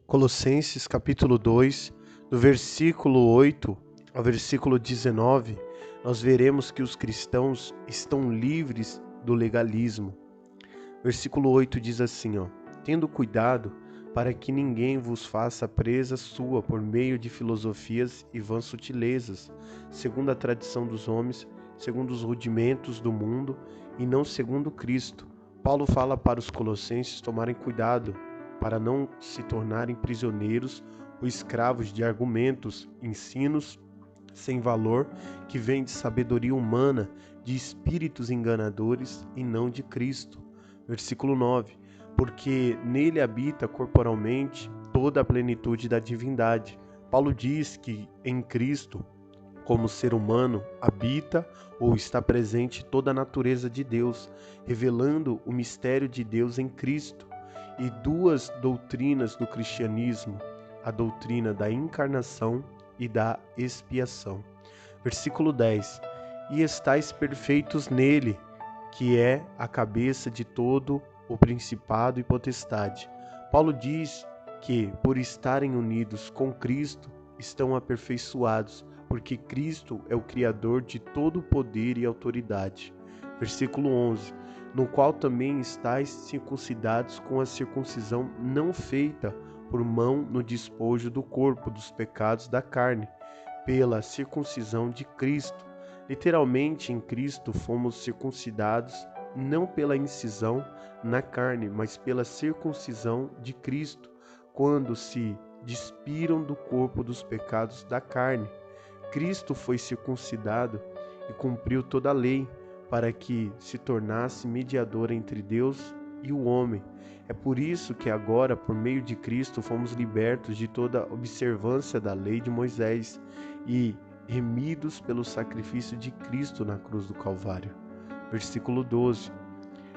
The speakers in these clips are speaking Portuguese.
Colossenses capítulo 2, do versículo 8 ao versículo 19, nós veremos que os cristãos estão livres do legalismo. Versículo 8 diz assim, tendo cuidado para que ninguém vos faça presa sua por meio de filosofias e vãs sutilezas, segundo a tradição dos homens, segundo os rudimentos do mundo e não segundo Cristo. Paulo fala para os colossenses tomarem cuidado para não se tornarem prisioneiros ou escravos de argumentos, ensinos sem valor que vêm de sabedoria humana, de espíritos enganadores e não de Cristo. Versículo 9: porque nele habita corporalmente toda a plenitude da divindade. Paulo diz que em Cristo, como ser humano, habita ou está presente toda a natureza de Deus, revelando o mistério de Deus em Cristo. E duas doutrinas do cristianismo, a doutrina da encarnação e da expiação. Versículo 10: e estáis perfeitos nele, que é a cabeça de todo o principado e potestade. Paulo diz que, por estarem unidos com Cristo, estão aperfeiçoados, porque Cristo é o Criador de todo o poder e autoridade. Versículo 11: no qual também estáis circuncidados com a circuncisão não feita por mão no despojo do corpo dos pecados da carne, pela circuncisão de Cristo. Literalmente, em Cristo fomos circuncidados não pela incisão na carne, mas pela circuncisão de Cristo, quando se despiram do corpo dos pecados da carne. Cristo foi circuncidado e cumpriu toda a lei, para que se tornasse mediador entre Deus e o homem. É por isso que agora, por meio de Cristo, fomos libertos de toda observância da lei de Moisés e remidos pelo sacrifício de Cristo na cruz do Calvário. Versículo 12: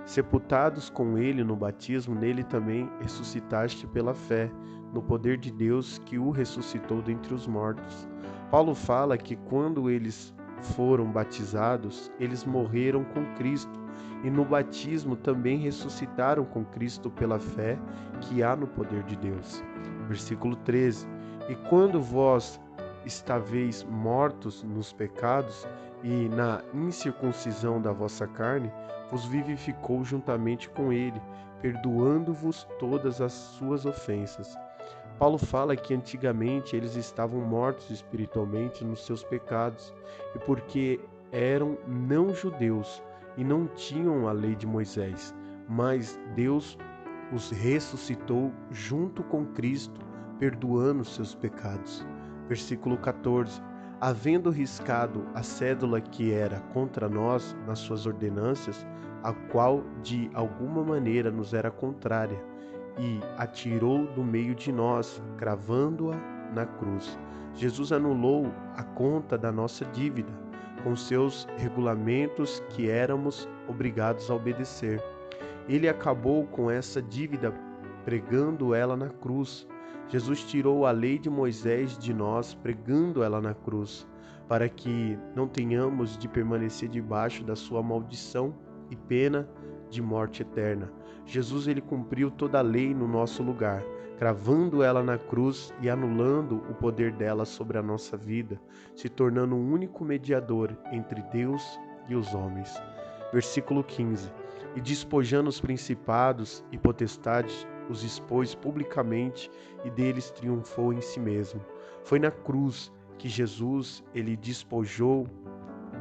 sepultados com ele no batismo, nele também ressuscitaste pela fé, no poder de Deus que o ressuscitou dentre os mortos. Paulo fala que quando eles foram batizados, eles morreram com Cristo, e no batismo também ressuscitaram com Cristo pela fé que há no poder de Deus. Versículo 13: e quando vós estáveis mortos nos pecados e na incircuncisão da vossa carne, vos vivificou juntamente com ele, perdoando-vos todas as suas ofensas. Paulo fala que antigamente eles estavam mortos espiritualmente nos seus pecados, e porque eram não judeus e não tinham a lei de Moisés, mas Deus os ressuscitou junto com Cristo, perdoando seus pecados. Versículo 14: havendo riscado a cédula que era contra nós nas suas ordenanças, a qual de alguma maneira nos era contrária, e a tirou do meio de nós, cravando-a na cruz. Jesus anulou a conta da nossa dívida, com seus regulamentos que éramos obrigados a obedecer. Ele acabou com essa dívida pregando ela na cruz. Jesus tirou a lei de Moisés de nós, pregando ela na cruz, para que não tenhamos de permanecer debaixo da sua maldição e pena de morte eterna. Jesus, ele cumpriu toda a lei no nosso lugar, cravando ela na cruz e anulando o poder dela sobre a nossa vida, se tornando um único mediador entre Deus e os homens. Versículo 15: e despojando os principados e potestades, os expôs publicamente e deles triunfou em si mesmo. Foi na cruz que Jesus, ele despojou,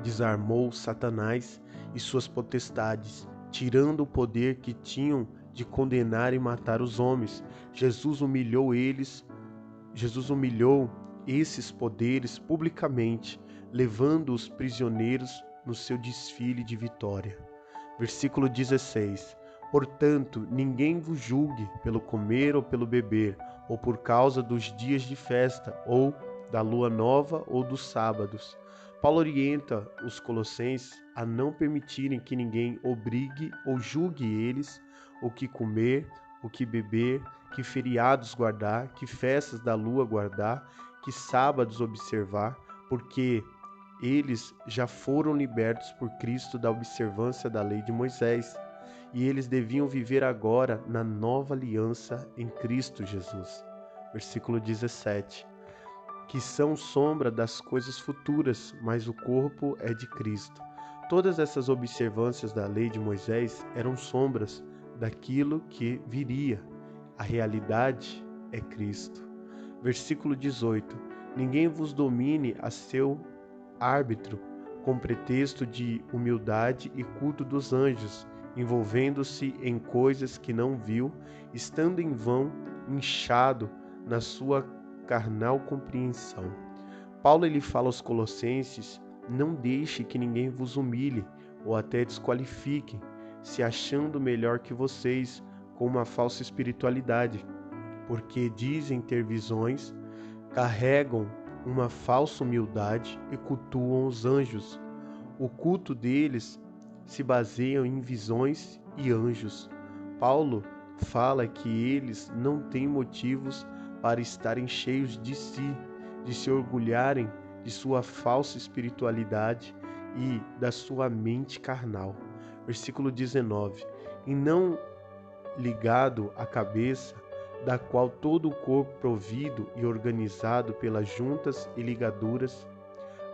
desarmou Satanás e suas potestades, tirando o poder que tinham de condenar e matar os homens. Jesus humilhou esses poderes publicamente, levando-os prisioneiros no seu desfile de vitória. Versículo 16: portanto, ninguém vos julgue pelo comer ou pelo beber, ou por causa dos dias de festa, ou da lua nova ou dos sábados. Paulo orienta os colossenses a não permitirem que ninguém obrigue ou julgue eles o que comer, o que beber, que feriados guardar, que festas da lua guardar, que sábados observar, porque eles já foram libertos por Cristo da observância da lei de Moisés, e eles deviam viver agora na nova aliança em Cristo Jesus. Versículo 17. Que são sombra das coisas futuras, mas o corpo é de Cristo. Todas essas observâncias da lei de Moisés eram sombras daquilo que viria. A realidade é Cristo. Versículo 18. Ninguém vos domine a seu árbitro, com pretexto de humildade e culto dos anjos, envolvendo-se em coisas que não viu, estando em vão inchado na sua carnal compreensão. Paulo ele fala aos Colossenses: não deixe que ninguém vos humilhe ou até desqualifique, se achando melhor que vocês, com uma falsa espiritualidade, porque dizem ter visões, carregam uma falsa humildade e cultuam os anjos. O culto deles se baseia em visões e anjos. Paulo fala que eles não têm motivos para estarem cheios de si, de se orgulharem de sua falsa espiritualidade e da sua mente carnal. Versículo 19. E não ligado à cabeça, da qual todo o corpo provido e organizado pelas juntas e ligaduras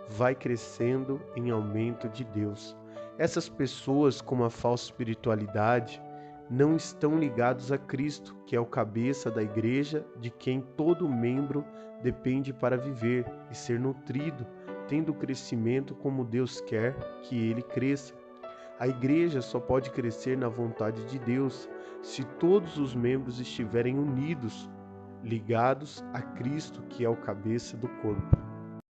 vai crescendo em aumento de Deus. Essas pessoas com uma falsa espiritualidade não estão ligados a Cristo, que é o cabeça da igreja, de quem todo membro depende para viver e ser nutrido, tendo o crescimento como Deus quer que ele cresça. A igreja só pode crescer na vontade de Deus se todos os membros estiverem unidos, ligados a Cristo, que é o cabeça do corpo.